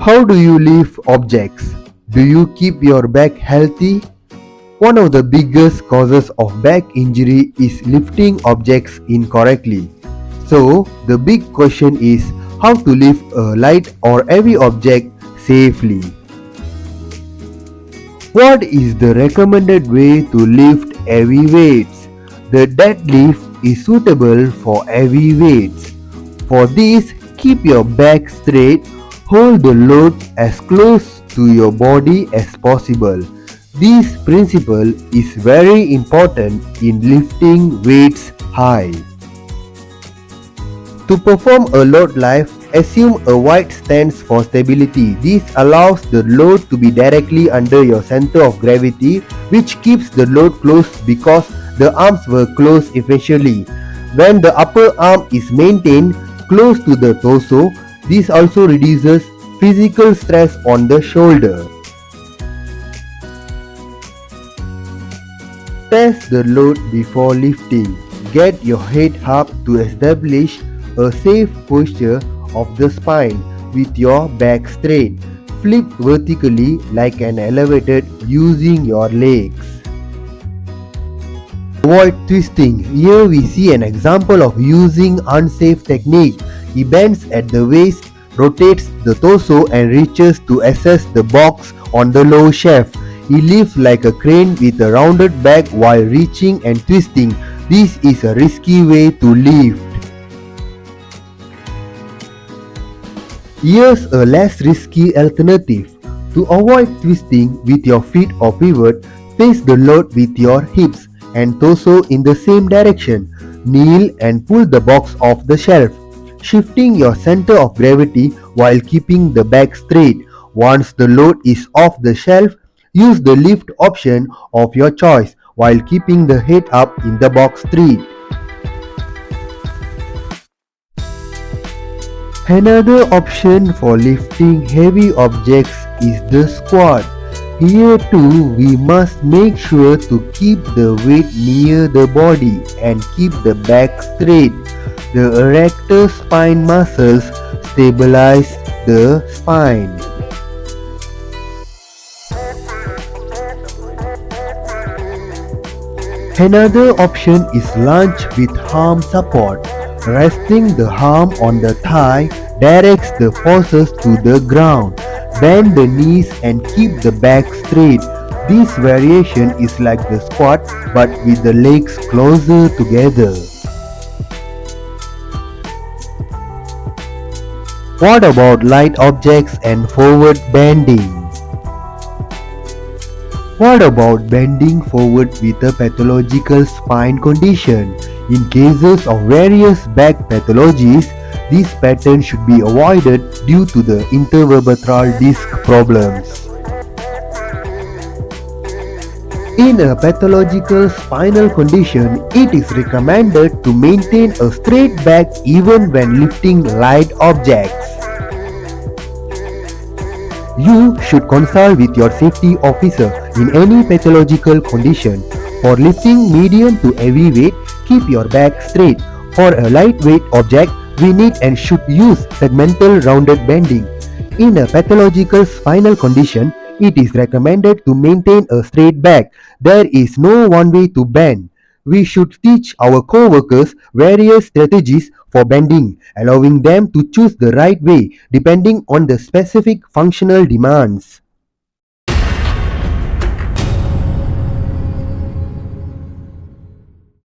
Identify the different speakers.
Speaker 1: How do you lift objects? Do you keep your back healthy? One of the biggest causes of back injury is lifting objects incorrectly. So, the big question is how to lift a light or heavy object safely. What is the recommended way to lift heavy weights? The deadlift is suitable for heavy weights. For this, keep your back straight, hold the load as close to your body as possible. This principle is very important in lifting weights high. To perform a load lift, assume a wide stance for stability. This allows the load to be directly under your center of gravity, which keeps the load close because the arms were closed efficiently. When the upper arm is maintained close to the torso, this also reduces physical stress on the shoulder. Test the load before lifting. Get your head up to establish a safe posture of the spine with your back straight. Flip vertically like an elevator using your legs. Avoid twisting. Here we see an example of using unsafe technique. He bends at the waist, rotates the torso and reaches to access the box on the low shaft. He lifts like a crane with a rounded back while reaching and twisting. This is a risky way to lift. Here's a less risky alternative. To avoid twisting with your feet or pivot, face the load with your hips and torso in the same direction. Kneel and pull the box off the shelf, shifting your center of gravity while keeping the back straight. Once the load is off the shelf, use the lift option of your choice while keeping the head up in the box straight. Another option for lifting heavy objects is the squat. Here too, we must make sure to keep the weight near the body and keep the back straight. The erector spine muscles stabilize the spine. Another option is lunge with arm support. Resting the arm on the thigh directs the forces to the ground. Bend the knees and keep the back straight. This variation is like the squat but with the legs closer together. What about light objects and forward bending? What about bending forward with a pathological spine condition? In cases of various back pathologies, this pattern should be avoided due to the intervertebral disc problems. In a pathological spinal condition, it is recommended to maintain a straight back even when lifting light objects. You should consult with your safety officer in any pathological condition. For lifting medium to heavy weight, keep your back straight. For a lightweight object, we need and should use segmental rounded bending. In a pathological spinal condition, it is recommended to maintain a straight back. There is no one way to bend. We should teach our co-workers various strategies for bending, allowing them to choose the right way depending on the specific functional demands.